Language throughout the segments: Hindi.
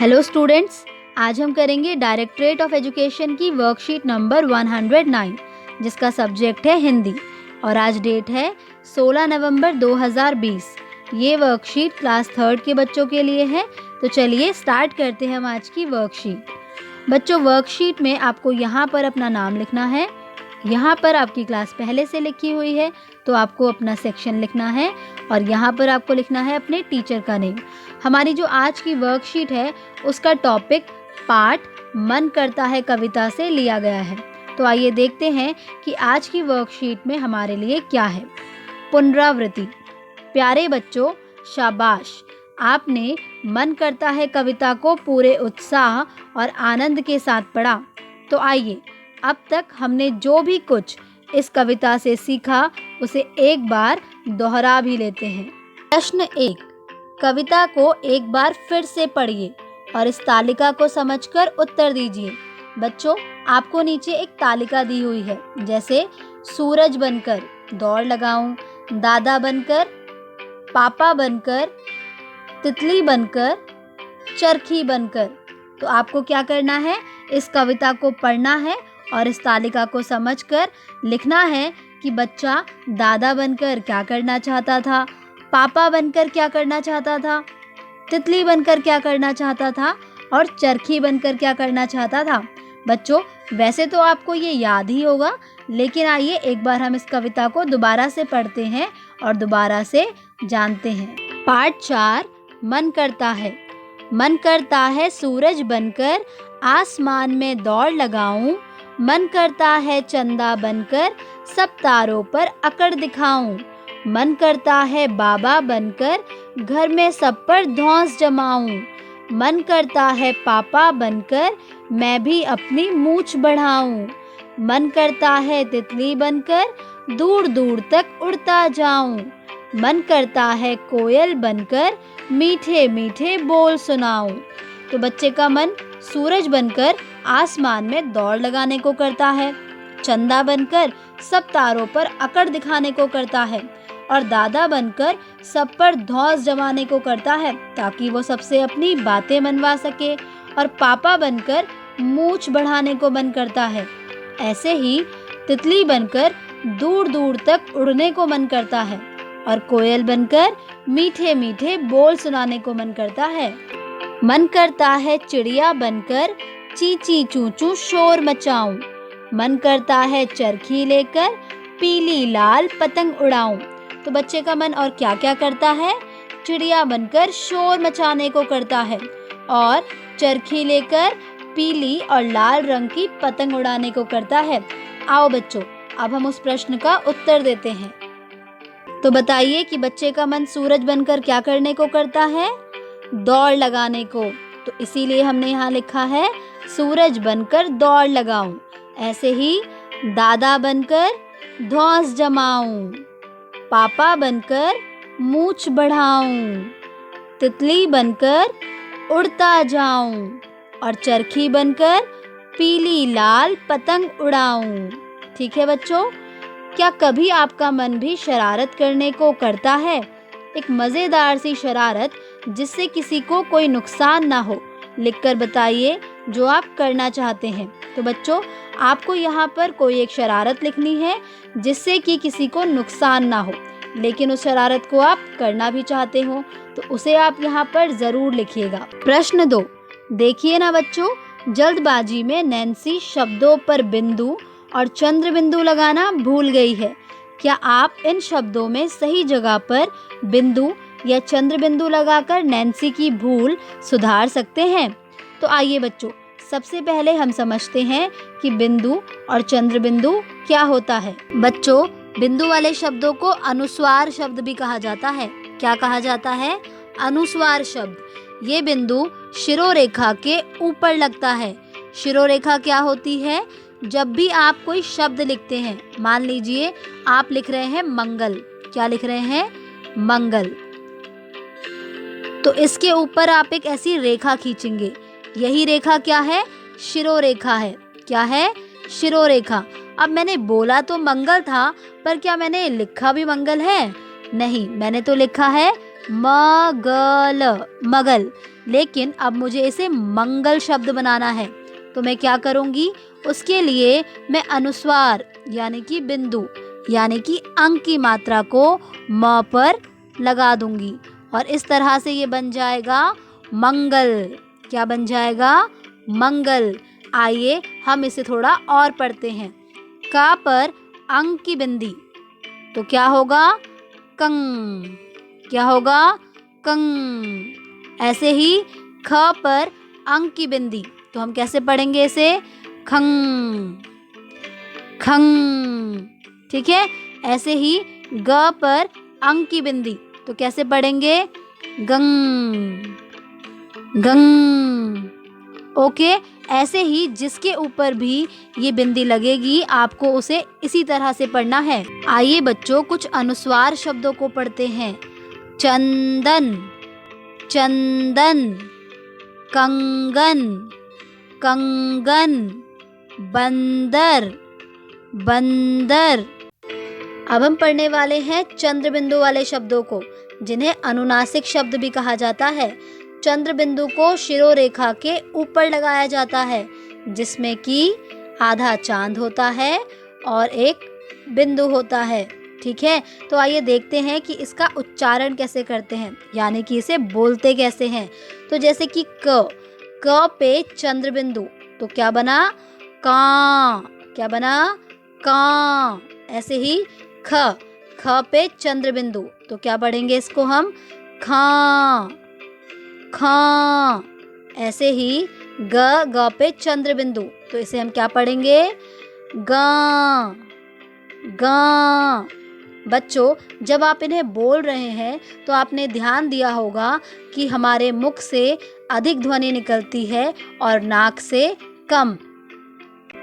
हेलो स्टूडेंट्स, आज हम करेंगे डायरेक्टरेट ऑफ एजुकेशन की वर्कशीट नंबर 109 जिसका सब्जेक्ट है हिंदी और आज डेट है 16 नवंबर 2020। ये वर्कशीट क्लास 3 के बच्चों के लिए है। तो चलिए स्टार्ट करते हैं हम आज की वर्कशीट। बच्चों, वर्कशीट में आपको यहाँ पर अपना नाम लिखना है। यहाँ पर आपकी क्लास पहले से लिखी हुई है तो आपको अपना सेक्शन लिखना है और यहाँ पर आपको लिखना है अपने टीचर का नेम। हमारी जो आज की वर्कशीट है उसका टॉपिक पाठ मन करता है कविता से लिया गया है। तो आइए देखते हैं कि आज की वर्कशीट में हमारे लिए क्या है। पुनरावृत्ति। प्यारे बच्चों, शाबाश, आपने मन करता है कविता को पूरे उत्साह और आनंद के साथ पढ़ा। तो आइए अब तक हमने जो भी कुछ इस कविता से सीखा उसे एक बार दोहरा भी लेते हैं। प्रश्न 1, कविता को एक बार फिर से पढ़िए और इस तालिका को समझकर उत्तर दीजिए। बच्चों, आपको नीचे एक तालिका दी हुई है, जैसे सूरज बनकर दौड़ लगाऊं, दादा बनकर, पापा बनकर, तितली बनकर, चरखी बनकर। तो आपको क्या करना है, इस कविता को पढ़ना है और इस तालिका को समझकर लिखना है कि बच्चा दादा बनकर क्या करना चाहता था, पापा बनकर क्या करना चाहता था, तितली बनकर क्या करना चाहता था और चरखी बनकर क्या करना चाहता था। बच्चों, वैसे तो आपको ये याद ही होगा, लेकिन आइए एक बार हम इस कविता को दोबारा से पढ़ते हैं और दोबारा से जानते हैं। पाठ 4, मन करता है। मन करता है सूरज बनकर आसमान में दौड़ लगाऊं, मन करता है चंदा बनकर सब तारों पर अकड़ दिखाऊं, मन करता है बाबा बनकर घर में सब पर धौंस जमाऊं, मन करता है पापा बनकर मैं भी अपनी मूंछ बढ़ाऊं, मन करता है तितली बनकर दूर दूर तक उड़ता जाऊं, मन करता है कोयल बनकर मीठे मीठे बोल सुनाऊं। तो बच्चे का मन सूरज बनकर आसमान में दौड़ लगाने को करता है, चंदा बनकर सब तारों पर अकड़ दिखाने को करता है और दादा बनकर सब पर धौंस जमाने को करता है ताकि वो सबसे अपनी बातें मनवा सके, और पापा बनकर मूंछ बढ़ाने को मन करता है। ऐसे ही तितली बनकर दूर दूर तक उड़ने को मन करता है और कोयल बनकर मीठे मीठे बोल सुनाने को मन करता है। मन करता है चिड़िया बनकर ची ची चू चू शोर मचाऊं, मन करता है चरखी लेकर पीली लाल पतंग उड़ाऊं। तो बच्चे का मन और क्या क्या करता है, चिड़िया बनकर शोर मचाने को करता है और चरखी लेकर पीली और लाल रंग की पतंग उड़ाने को करता है। आओ बच्चों, अब हम उस प्रश्न का उत्तर देते हैं। तो बताइए कि बच्चे का मन सूरज बनकर क्या करने को करता है, दौड़ लगाने को। तो इसीलिए हमने यहाँ लिखा है सूरज बनकर दौड़ लगाऊं। ऐसे ही दादा बनकर धौंस जमाऊं, पापा बनकर मूंछ बढ़ाऊं, तितली बनकर उड़ता जाऊं और चरखी बनकर पीली लाल पतंग उड़ाऊं। ठीक है बच्चों, क्या कभी आपका मन भी शरारत करने को करता है? एक मज़ेदार सी शरारत जिससे किसी को कोई नुकसान ना हो, लिखकर बताइए जो आप करना चाहते हैं। तो बच्चों, आपको यहाँ पर कोई एक शरारत लिखनी है जिससे कि किसी को नुकसान ना हो, लेकिन उस शरारत को आप करना भी चाहते हो, तो उसे आप यहाँ पर ज़रूर लिखिएगा। प्रश्न 2, देखिए ना बच्चों, जल्दबाजी में नैन्सी शब्दों पर बिंदु और चंद्र बिंदु लगाना भूल गई है। क्या आप इन शब्दों में सही जगह पर बिंदु या चंद्र बिंदु लगाकर नैन्सी की भूल सुधार सकते हैं? तो आइए बच्चों, सबसे पहले हम समझते हैं कि बिंदु और चंद्र बिंदु क्या होता है। बच्चों, बिंदु वाले शब्दों को अनुस्वार शब्द भी कहा जाता है। क्या कहा जाता है? अनुस्वार शब्द। ये बिंदु शिरोरेखा के ऊपर लगता है। शिरोरेखा क्या होती है? जब भी आप कोई शब्द लिखते हैं, मान लीजिए आप लिख रहे हैं मंगल। क्या लिख रहे हैं? मंगल। तो इसके ऊपर आप एक ऐसी रेखा खींचेंगे। यही रेखा क्या है? शिरोरेखा है। क्या है? शिरोरेखा। अब मैंने बोला तो मंगल था, पर क्या मैंने लिखा भी मंगल है? नहीं, मैंने तो लिखा है मगल, मगल। लेकिन अब मुझे इसे मंगल शब्द बनाना है। तो मैं क्या करूँगी, उसके लिए मैं अनुस्वार यानी कि बिंदु यानी कि अंक की मात्रा को म पर लगा दूंगी और इस तरह से ये बन जाएगा मंगल। क्या बन जाएगा, मंगल। आइए हम इसे थोड़ा और पढ़ते हैं। क पर अंक की बिंदी तो क्या होगा, कंग। क्या होगा, कंग। ऐसे ही ख पर अंक की बिंदी तो हम कैसे पढ़ेंगे इसे, खंग खंग। ठीक है। ऐसे ही ग पर अंक की बिंदी तो कैसे पढ़ेंगे, गंग गंग। ओके। ऐसे ही जिसके ऊपर भी ये बिंदी लगेगी आपको उसे इसी तरह से पढ़ना है। आइए बच्चों कुछ अनुस्वार शब्दों को पढ़ते हैं। चंदन, चंदन, कंगन, कंगन, बंदर, बंदर। अब हम पढ़ने वाले हैं चंद्र बिंदु वाले शब्दों को, जिन्हें अनुनासिक शब्द भी कहा जाता है। चंद्र बिंदु को शिरोरेखा के ऊपर लगाया जाता है, जिसमें कि आधा चांद होता है और एक बिंदु होता है। ठीक है। तो आइए देखते हैं कि इसका उच्चारण कैसे करते हैं, यानी कि इसे बोलते कैसे हैं। तो जैसे कि क पे चंद्र बिंदु तो क्या बना, का। क्या बना, का। ऐसे ही ख पे चंद्र बिंदु तो क्या पढ़ेंगे इसको हम, खा खा। ऐसे ही ग पे चंद्र बिंदु तो इसे हम क्या पढ़ेंगे, गा गा। बच्चों जब आप इन्हें बोल रहे हैं तो आपने ध्यान दिया होगा कि हमारे मुख से अधिक ध्वनि निकलती है और नाक से कम।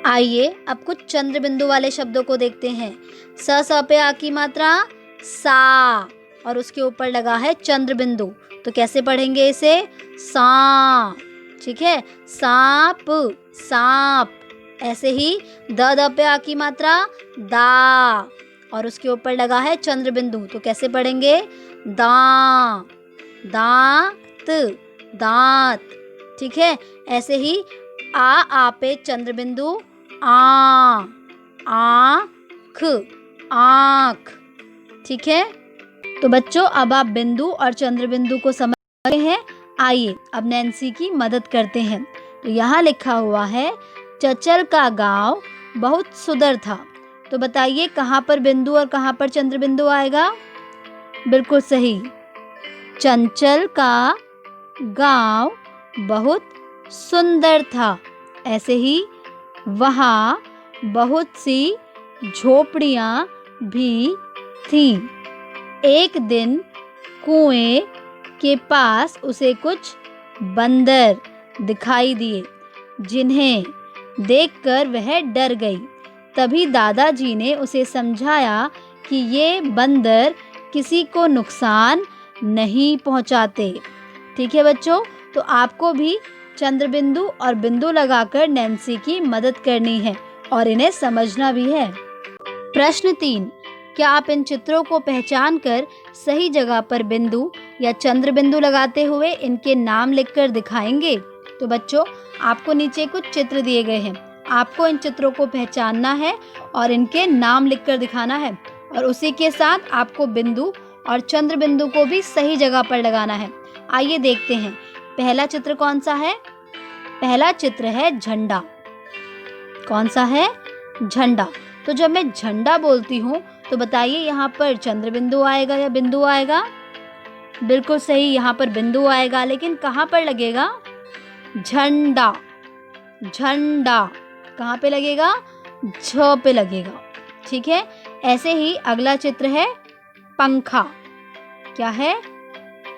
आइए अब कुछ चंद्र बिंदु वाले शब्दों को देखते हैं। स पे आ की मात्रा सा और उसके ऊपर लगा है चंद्र बिंदु तो कैसे पढ़ेंगे इसे, सा। ठीक है, सांप, सांप। ऐसे ही द पे आ की मात्रा दा और उसके ऊपर लगा है चंद्र बिंदु तो कैसे पढ़ेंगे, दा, दांत, दांत। ठीक है। ऐसे ही आ पे चंद्र बिंदु आ, आँख, आँख। ठीक है। तो बच्चों अब आप बिंदु और चंद्र बिंदु को समझ गए हैं। आइए अब नैन्सी की मदद करते हैं। तो यहाँ लिखा हुआ है, चंचल का गाँव बहुत सुंदर था। तो बताइए कहाँ पर बिंदु और कहाँ पर चंद्र बिंदु आएगा। बिल्कुल सही, चंचल का गाँव बहुत सुंदर था। ऐसे ही वहाँ बहुत सी झोपड़ियाँ भी थीं। एक दिन कुएं के पास उसे कुछ बंदर दिखाई दिए, जिन्हें देखकर वह डर गई। तभी दादाजी ने उसे समझाया कि ये बंदर किसी को नुकसान नहीं पहुंचाते। ठीक है बच्चों, तो आपको भी चंद्र बिंदु और बिंदु लगाकर नैन्सी की मदद करनी है और इन्हें समझना भी है। प्रश्न 3, क्या आप इन चित्रों को पहचान कर सही जगह पर बिंदु या चंद्र बिंदु लगाते हुए इनके नाम लिखकर दिखाएंगे। तो बच्चों आपको नीचे कुछ चित्र दिए गए हैं, आपको इन चित्रों को पहचानना है और इनके नाम लिखकर दिखाना है और उसी के साथ आपको बिंदु और चंद्र बिंदु को भी सही जगह पर लगाना है। आइए देखते हैं, पहला चित्र कौन सा है। पहला चित्र है झंडा। कौन सा है, झंडा। तो जब मैं झंडा बोलती हूँ तो बताइए यहाँ पर चंद्र बिंदु आएगा या बिंदु आएगा। बिल्कुल सही, यहाँ पर बिंदु आएगा, लेकिन कहाँ पर लगेगा, झंडा। झंडा कहाँ पे लगेगा, झ पे लगेगा। ठीक है। ऐसे ही अगला चित्र है पंखा। क्या है,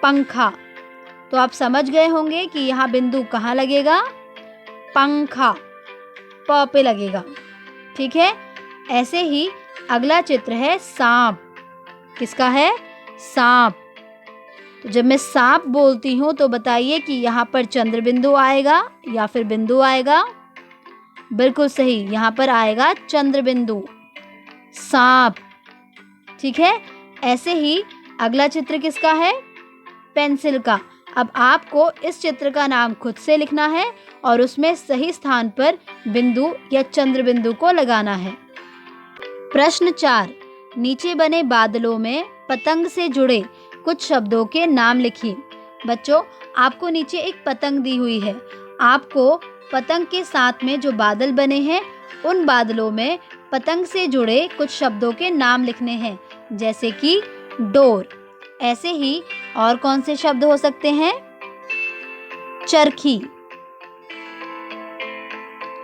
पंखा। तो आप समझ गए होंगे कि यहाँ बिंदु कहाँ लगेगा, पंखा, प पे लगेगा। ठीक है। ऐसे ही अगला चित्र है सांप। किसका है, सांप। तो जब मैं सांप बोलती हूँ तो बताइए कि यहाँ पर चंद्र बिंदु आएगा या फिर बिंदु आएगा। बिल्कुल सही, यहाँ पर आएगा चंद्र बिंदु, सांप। ठीक है। ऐसे ही अगला चित्र किसका है, पेंसिल का। अब आपको इस चित्र का नाम खुद से लिखना है और उसमें सही स्थान पर बिंदु या चंद्र बिंदु को लगाना है। प्रश्न 4, नीचे बने बादलों में पतंग से जुड़े कुछ शब्दों के नाम लिखिए। बच्चों, आपको नीचे एक पतंग दी हुई है। आपको पतंग के साथ में जो बादल बने हैं उन बादलों में पतंग से जुड़े कुछ शब्दों के नाम लिखने हैं, जैसे कि डोर। ऐसे ही और कौन से शब्द हो सकते हैं? चरखी।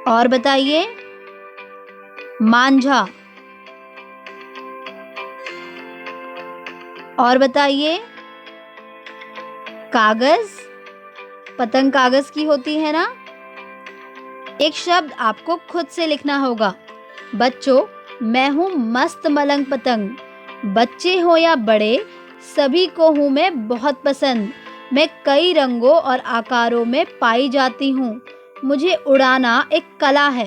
और बताइए? मांझा। और बताइए? कागज। पतंग कागज की होती है ना। एक शब्द आपको खुद से लिखना होगा। बच्चों, मैं हूँ मस्त मलंग पतंग। बच्चे हो या बड़े, सभी को हूँ मैं बहुत पसंद। मैं कई रंगों और आकारों में पाई जाती हूँ। मुझे उड़ाना एक कला है।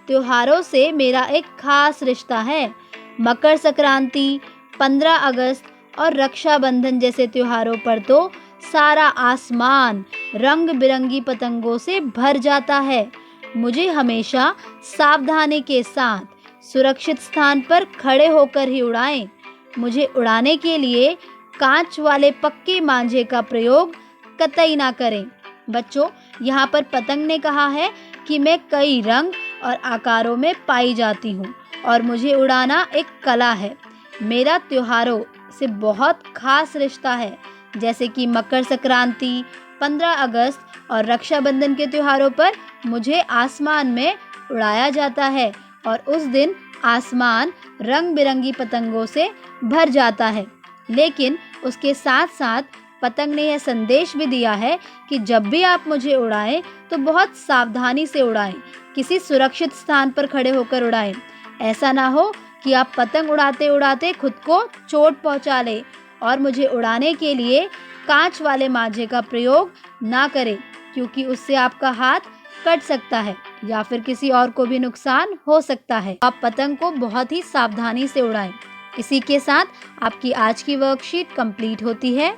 त्योहारों से मेरा एक खास रिश्ता है। मकर संक्रांति, 15 अगस्त और रक्षाबंधन जैसे त्योहारों पर तो सारा आसमान रंग बिरंगी पतंगों से भर जाता है। मुझे हमेशा सावधानी के साथ सुरक्षित स्थान पर खड़े होकर ही उड़ाएं। मुझे उड़ाने के लिए कांच वाले पक्के मांझे का प्रयोग कतई ना करें। बच्चों, यहाँ पर पतंग ने कहा है कि मैं कई रंग और आकारों में पाई जाती हूँ और मुझे उड़ाना एक कला है। मेरा त्योहारों से बहुत खास रिश्ता है, जैसे कि मकर संक्रांति, 15 अगस्त और रक्षाबंधन के त्योहारों पर मुझे आसमान में उड़ाया जाता है और उस दिन आसमान रंग बिरंगी पतंगों से भर जाता है। लेकिन उसके साथ साथ पतंग ने यह संदेश भी दिया है कि जब भी आप मुझे उड़ाएं तो बहुत सावधानी से उड़ाएं, किसी सुरक्षित स्थान पर खड़े होकर उड़ाएं। ऐसा ना हो कि आप पतंग उड़ाते उड़ाते खुद को चोट पहुंचा लें और मुझे उड़ाने के लिए कांच वाले मांझे का प्रयोग ना करें, क्योंकि उससे आपका हाथ कट सकता है या फिर किसी और को भी नुकसान हो सकता है। आप पतंग को बहुत ही सावधानी से उड़ाएं। इसी के साथ आपकी आज की वर्कशीट कंप्लीट होती है।